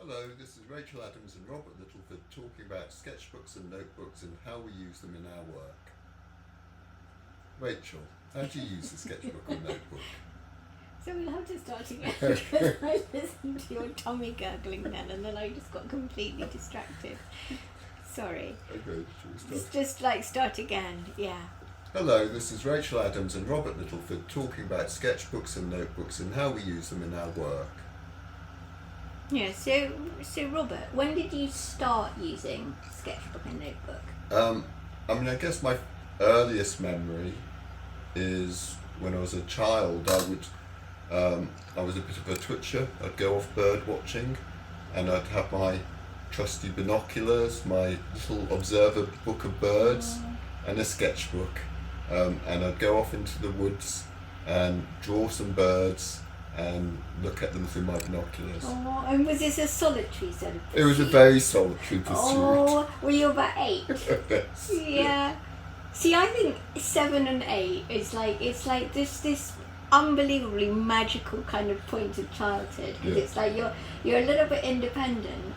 Hello, this is Rachael Adams and Robert Littleford talking about sketchbooks and notebooks and how we use them in our work. Rachel, how do you use a sketchbook or notebook? So we'll have to start again because I listened to your tummy gurgling then and then I just got completely distracted. Sorry. Okay, shall we start? Just start again, yeah. Hello, this is Rachael Adams and Robert Littleford talking about sketchbooks and notebooks and how we use them in our work. Yeah, so Robert, when did you start using sketchbook and notebook? I guess my earliest memory is when I was a child. I was a bit of a twitcher. I'd go off bird watching and I'd have my trusty binoculars, my little observer book of birds and a sketchbook, and I'd go off into the woods and draw some birds and look at them through my binoculars. Oh, and was this a solitary sort of pursuit? It was a very solitary pursuit. Oh, were you about 8? Yes. Yeah. See, I think 7 and 8 is it's like this unbelievably magical kind of point of childhood, because it's like you're a little bit independent.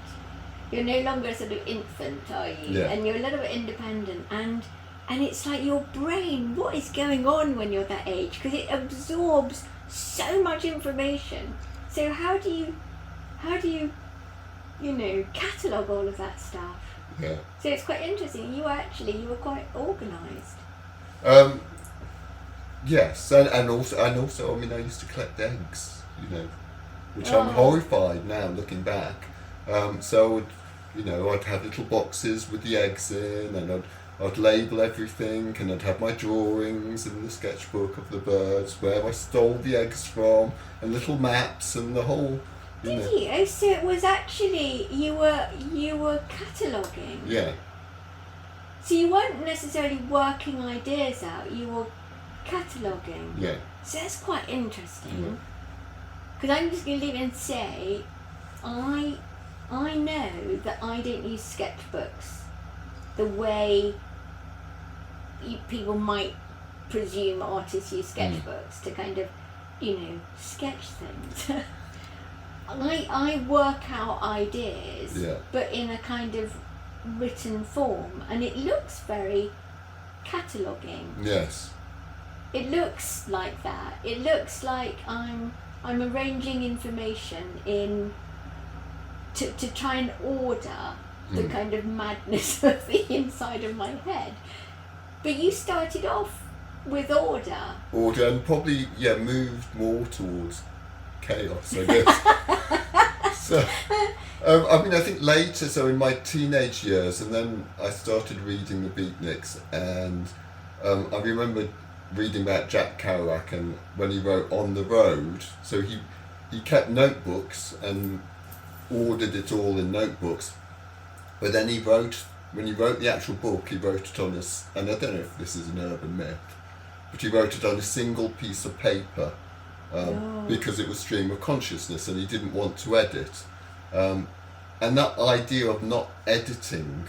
You're no longer a sort of infant, are you? Yeah. And you're a little bit independent, and it's like your brain. What is going on when you're that age? Because it absorbs so much information. So how do you catalogue all of that stuff? Yeah. So it's quite interesting. You were quite organised. Yes, and also, I used to collect eggs, which I'm horrified now looking back. So I'd have little boxes with the eggs in, and I'd label everything, and I'd have my drawings in the sketchbook of the birds, where I stole the eggs from, and little maps, and the whole. Did you? Oh, so it was actually you were cataloguing. Yeah. So you weren't necessarily working ideas out. You were cataloguing. Yeah. So that's quite interesting. Because I'm just going to leave it and say, I know that I don't use sketchbooks the way people might presume artists use sketchbooks to kind of, sketch things. I work out ideas, but in a kind of written form, and it looks very cataloguing. Yes. It looks like that. It looks like I'm arranging information to try and order the kind of madness of the inside of my head. But you started off with order. Order, and probably moved more towards chaos, I guess. So, I think later, so in my teenage years, and then I started reading the beatniks, and I remember reading about Jack Kerouac, and when he wrote On the Road, so he kept notebooks and ordered it all in notebooks, but then when he wrote the actual book, he wrote it on and I don't know if this is an urban myth, but he wrote it on a single piece of paper, because it was stream of consciousness and he didn't want to edit. And that idea of not editing,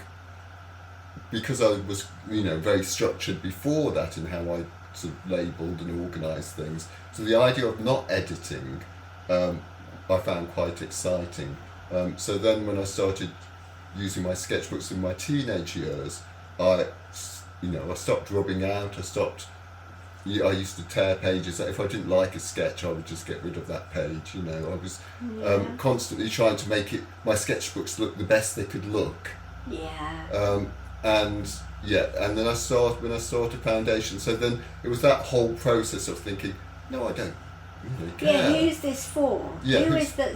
because I was, very structured before that in how I sort of labelled and organised things, so the idea of not editing, I found quite exciting. So then when I started using my sketchbooks in my teenage years, I stopped rubbing out, I used to tear pages. If I didn't like a sketch, I would just get rid of that page. I was constantly trying to make my sketchbooks look the best they could look. Yeah. And then when I started Foundation, so then it was that whole process of thinking, no, I don't really care. Yeah, who's this for? Yeah, Who is that?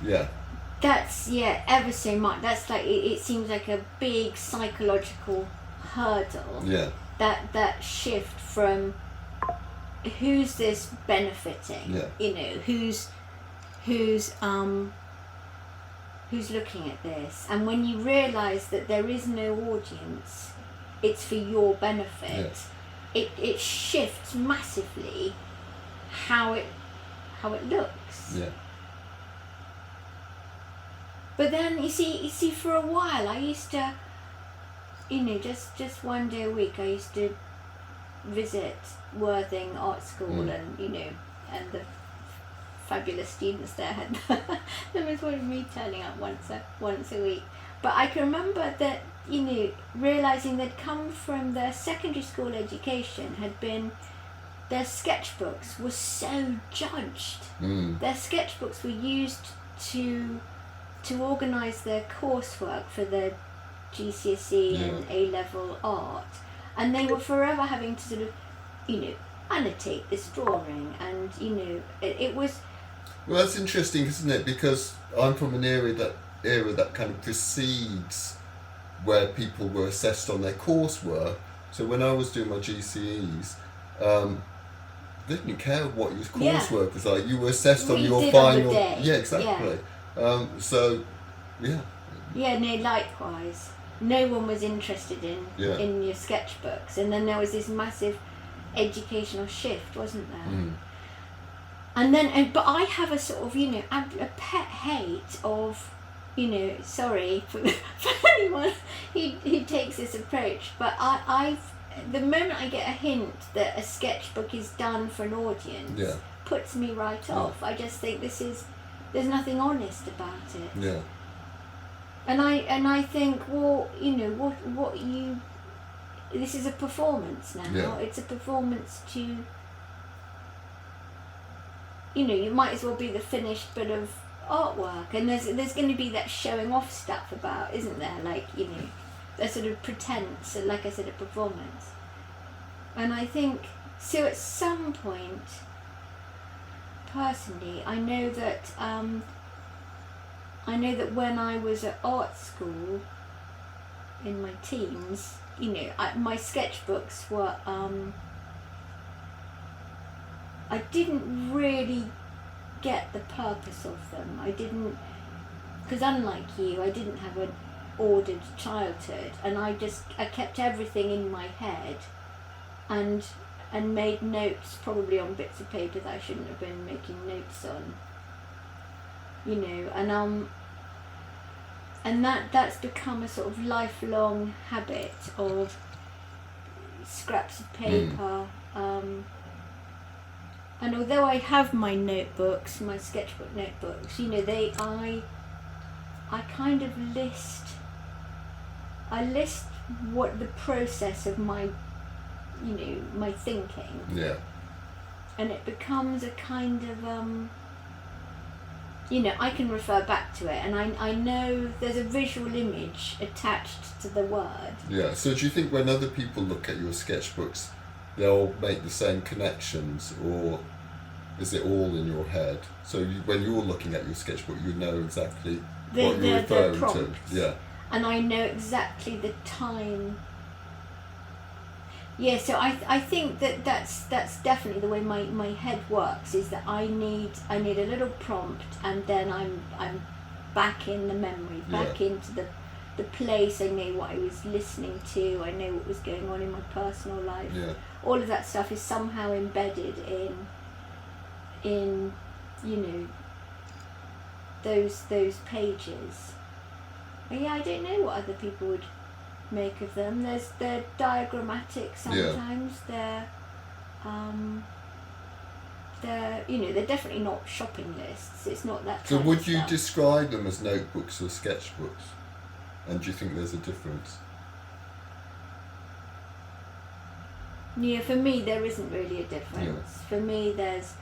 Yeah. That's, ever so much. That's like, it seems like a big psychological hurdle. Yeah. That shift from who's this benefiting? Yeah. Who's looking at this? And when you realise that there is no audience, it's for your benefit. Yeah. It shifts massively how it looks. Yeah. But then you see, for a while I used to, just one day a week I used to visit Worthing Art School and the fabulous students there had there was one of me turning up once a week. But I can remember that, you know, realising they'd come from their secondary school education had been, their sketchbooks were so judged. Their sketchbooks were used to organise their coursework for the GCSE and A-level art, and they were forever having to sort of, you know, annotate this drawing, and, you know, it was... Well, that's interesting, isn't it? Because I'm from an era that kind of precedes where people were assessed on their coursework. So when I was doing my GCEs, they didn't care what your coursework was like. You were assessed on your final... Yeah, exactly. Yeah. Yeah, no, likewise. No one was interested in your sketchbooks. And then there was this massive educational shift, wasn't there? And then, but I have a sort of, you know, a pet hate of, you know, sorry for anyone who takes this approach, but the moment I get a hint that a sketchbook is done for an audience, puts me right off. I just think there's nothing honest about it. Yeah. And I think, well, you know, this is a performance now. Yeah. It's a performance to, you know, you might as well be the finished bit of artwork, and there's going to be that showing off stuff about, isn't there? Like, you know, a sort of pretense, and like I said, a performance. And I think, so at some point, personally, I know that when I was at art school in my teens, you know, my sketchbooks were, I didn't really get the purpose of them. I didn't, because unlike you, I didn't have an ordered childhood, and I kept everything in my head, and made notes probably on bits of paper that I shouldn't have been making notes on, you know, and that's become a sort of lifelong habit of scraps of paper. And although I have my notebooks, my sketchbook notebooks, you know, I kind of list what the process of my, you know, my thinking. Yeah. And it becomes a kind of, you know, I can refer back to it, and I know there's a visual image attached to the word. Yeah, so do you think when other people look at your sketchbooks, they'll make the same connections, or is it all in your head? So when you're looking at your sketchbook, you know exactly what you're referring to. Yeah. And I know exactly the time. Yeah, so I think that's definitely the way my head works, is that I need a little prompt, and then I'm back in the memory, back into the place. I know what I was listening to, I know what was going on in my personal life. Yeah. All of that stuff is somehow embedded in you know, those pages. But yeah, I don't know what other people would make of them. They're diagrammatic sometimes. Yeah. They're you know, they're definitely not shopping lists. It's not that. So would you stuff. describe them as notebooks or sketchbooks? And do you think there's a difference? Yeah, for me there isn't really a difference. Yeah. For me there's...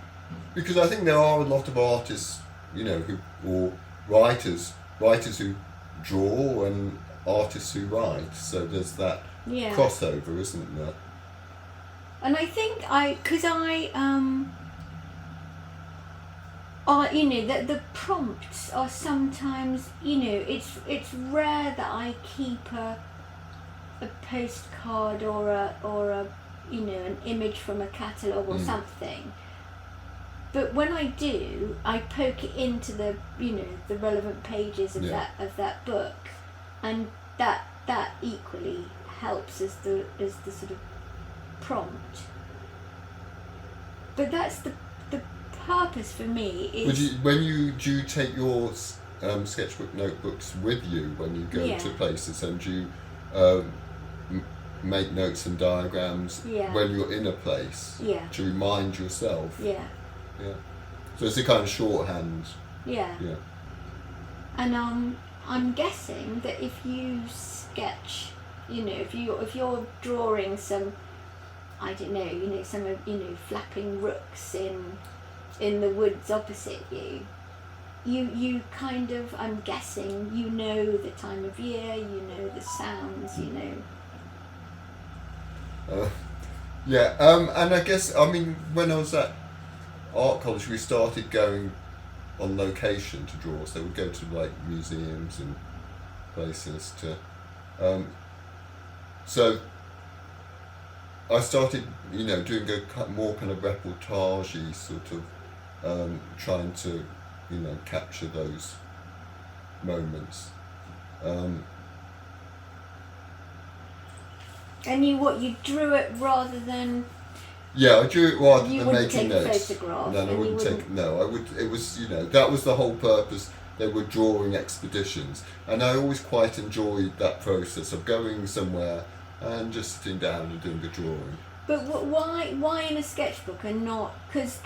Because I think there are a lot of artists, you know, or writers who draw and artists who write. So there's that crossover, isn't there? And I think you know, that the prompts are sometimes, you know, it's rare that I keep a postcard or a you know, an image from a catalogue or something. But when I do, I poke it into the, you know, the relevant pages of that book, and that equally helps as the sort of prompt. But that's the purpose for me. Is do you take your sketchbook notebooks with you when you go to places, and you make notes and diagrams when you're in a place to remind yourself? Yeah. So it's a kind of shorthand. Yeah. Yeah. And I'm guessing that if you sketch, if you're drawing some, I don't know, some of flapping rooks in the woods opposite you. You kind of, I'm guessing, the time of year, the sounds, Yeah, and I guess, when I was at art college, we started going on location to draw, so we'd go to like museums and places to, so I started, doing a more kind of reportage-y sort of, trying to, capture those moments. And you drew it rather than... Yeah, I drew it rather you than wouldn't making take notes. A photograph, No, I wouldn't take. No, I would. It was, that was the whole purpose. They were drawing expeditions, and I always quite enjoyed that process of going somewhere and just sitting down and doing the drawing. But why in a sketchbook and not? Because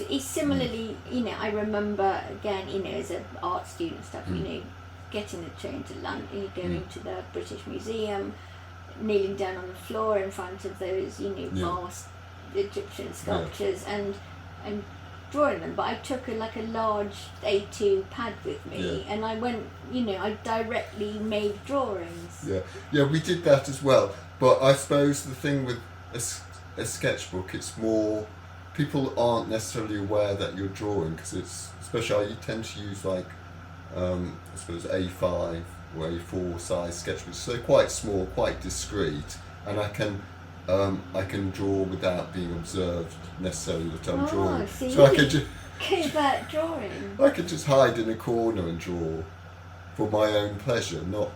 it's similarly, I remember again, as an art student and stuff, getting the train to London, going to the British Museum, kneeling down on the floor in front of those, vast Egyptian sculptures and drawing them. But I took a large A2 pad with me, and I went, I directly made drawings. Yeah, we did that as well. But I suppose the thing with a sketchbook, it's more, people aren't necessarily aware that you're drawing, because it's, especially you tend to use I suppose A5 or A4 size sketchbooks, so they're quite small, quite discreet, and I can draw without being observed necessarily that I'm drawing. So I could just drawing. I could just hide in a corner and draw for my own pleasure, not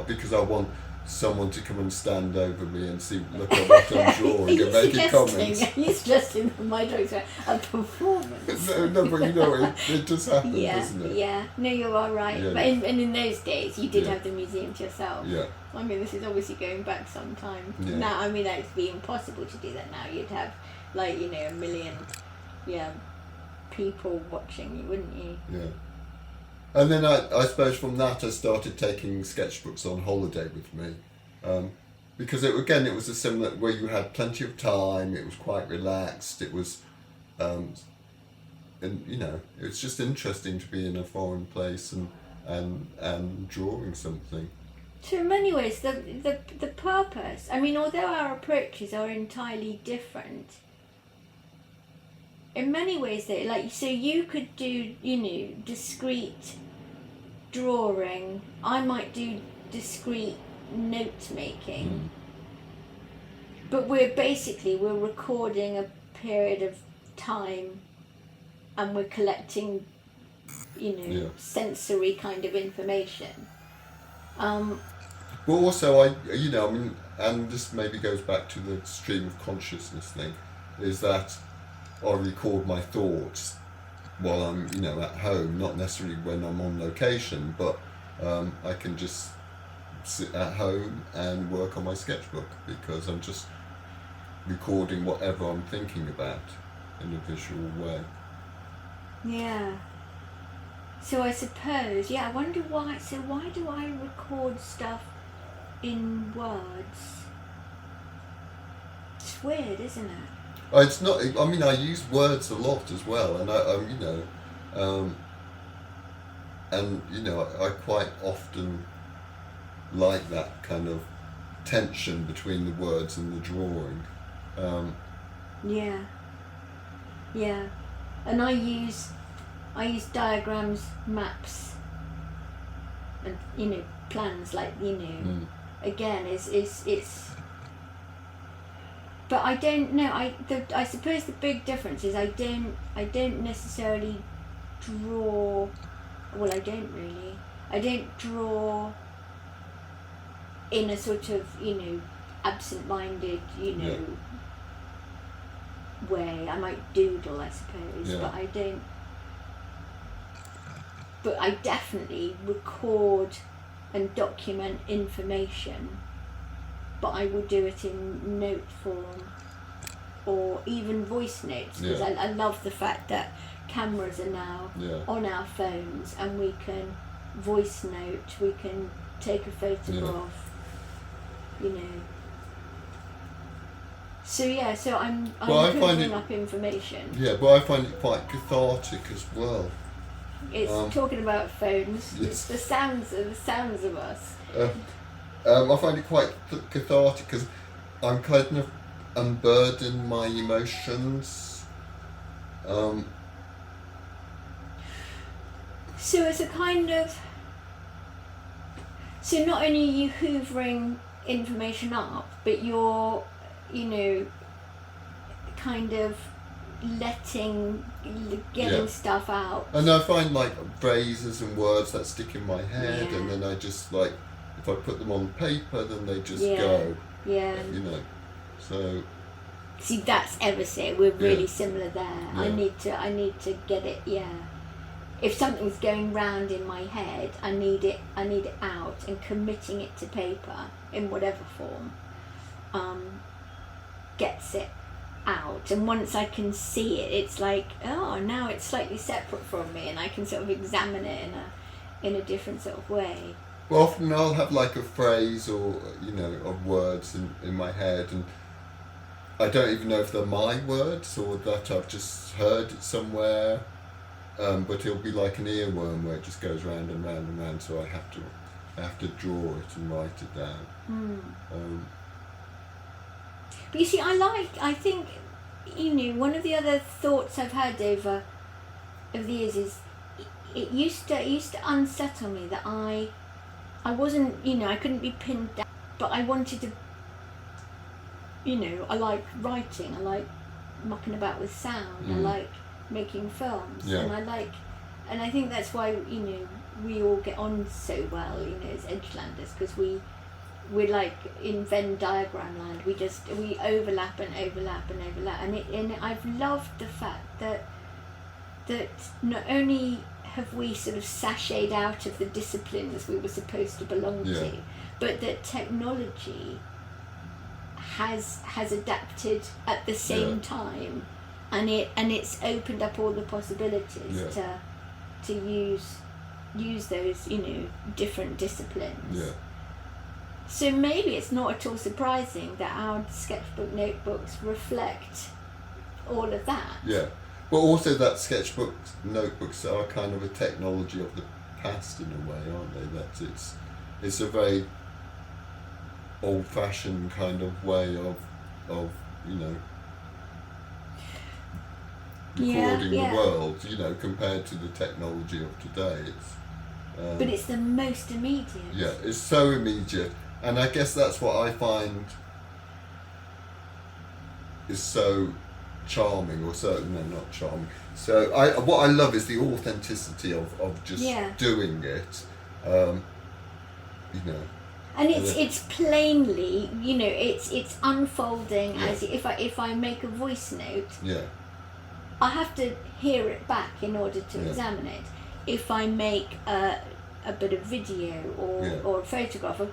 because I want someone to come and stand over me and look at what I'm drawing and making comments. He's suggesting that my drawings are a performance. no, but it just happens, doesn't it? Yeah, no, you are right. Yeah, but in those days, you did have the museum to yourself. Yeah. This is obviously going back some time. Yeah. Now, it'd be impossible to do that now. You'd have, a million, people watching you, wouldn't you? Yeah. And then I suppose from that I started taking sketchbooks on holiday with me, because it was a similar, where you had plenty of time. It was quite relaxed. It was, and it's just interesting to be in a foreign place and drawing something. So in many ways, the purpose. Although our approaches are entirely different, in many ways so you could do discrete drawing. I might do discrete note making, but we're recording a period of time, and we're collecting sensory kind of information. But also and this maybe goes back to the stream of consciousness thing, is that I record my thoughts while I'm, at home, not necessarily when I'm on location, but I can just sit at home and work on my sketchbook, because I'm just recording whatever I'm thinking about in a visual way. Yeah. So I suppose, I wonder why. So why do I record stuff in words? It's weird, isn't it? It's not. I use words a lot as well, and I quite often like that kind of tension between the words and the drawing. Yeah, and I use diagrams, maps, and plans, again it's. But I don't know. I suppose the big difference is I don't necessarily draw. Well, I don't really. I don't draw in a sort of absent-minded way. I might doodle, I suppose, but I don't. But I definitely record and document information. But I would do it in note form. or even voice notes, because Yeah. I love the fact that cameras are now Yeah. on our phones and we can voice note, we can take a photograph, you know. So yeah, so I'm Well, I find hoovering it- up information. Yeah, but I find it quite cathartic as well. It's talking about phones. Yes. It's the sounds of us. I find it quite cathartic because I'm kind of unburden my emotions. So it's a kind of. So not only are you hoovering information up, but you're, you know, kind of getting Yeah. stuff out. And I find like phrases and words that stick in my head, Yeah. and then I just like, if I put them on paper, then they just Yeah. go, Yeah. you know. So See, that's ever so. We're really Yeah. similar there. Yeah. I need to get it. Yeah. If something's going round in my head, I need it out, and committing it to paper in whatever form gets it out. And once I can see it, it's like, oh, now it's slightly separate from me, and I can sort of examine it in a different sort of way. well, often I'll have like a phrase or, you know, of words in my head, and I don't even know if they're my words or that I've just heard it somewhere. But it'll be like an earworm where it just goes round and round and round. So I have to draw it and write it down. But you see, I think, you know, one of the other thoughts I've had over the years is it used to unsettle me that I wasn't, you know, I couldn't be pinned down, but I wanted to, you know, I like writing, I like mucking about with sound, I like making films, Yeah. and I think that's why, you know, we all get on so well, you know, as Edgelanders, because we're like in Venn diagram land. We overlap and overlap and overlap, and I've loved the fact that not only have we sort of sashayed out of the disciplines we were supposed to belong Yeah. to, but that technology has adapted at the same Yeah. time, and it's opened up all the possibilities Yeah. to use those, you know, different disciplines. Yeah. So maybe it's not at all surprising that our sketchbook notebooks reflect all of that. Yeah. But also that sketchbook notebooks are kind of a technology of the past in a way, aren't they? That it's a very old-fashioned kind of way of you know, recording Yeah. the world, you know, compared to the technology of today. But it's the most immediate. Yeah, it's so immediate, and I guess that's what I find is so charming, or so no, not charming. So what I love is the authenticity of just Yeah. doing it, you know. And it's plainly, you know, it's unfolding. Yeah. As if I make a voice note, Yeah, I have to hear it back in order to Yeah. examine it. If I make a bit of video or a photograph, I've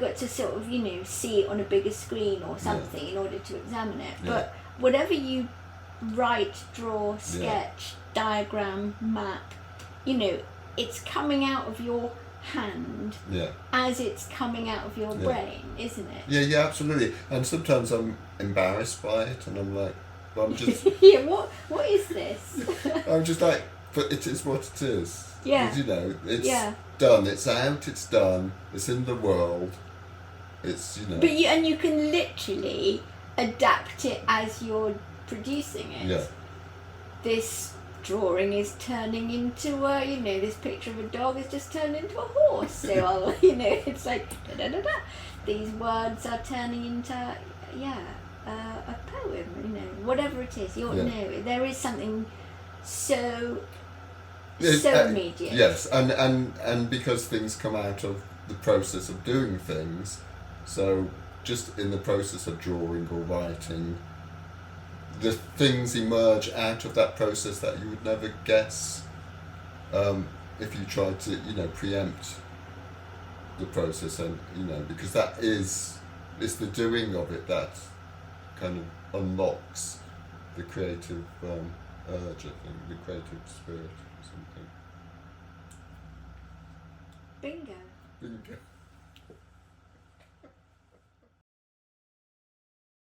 got to sort of, you know, see it on a bigger screen or something in order to examine it. Yeah. But whatever you write, draw, sketch, diagram, map, you know, it's coming out of your hand yeah. as it's coming out of your Yeah. brain, isn't it? Yeah, absolutely. And sometimes I'm embarrassed by it, and I'm like, well, I'm just, Yeah, what is this? I'm just like, but it is what it is. Yeah. You know, it's Yeah. done. It's out. It's done. It's in the world. It's, you know. But you can literally adapt it as you're producing it. Yeah. This drawing is turning into you know, this picture of a dog is just turned into a horse. So I'll, you know, it's like da da da da. These words are turning into a poem. You know, whatever it is. You know, there is something so immediate. Yes, and because things come out of the process of doing things, so just in the process of drawing or writing, the things emerge out of that process that you would never guess if you tried to, you know, preempt the process, and, you know, because it's the doing of it that kind of unlocks the creative urge, I think, the creative spirit or something. Bingo. Bingo.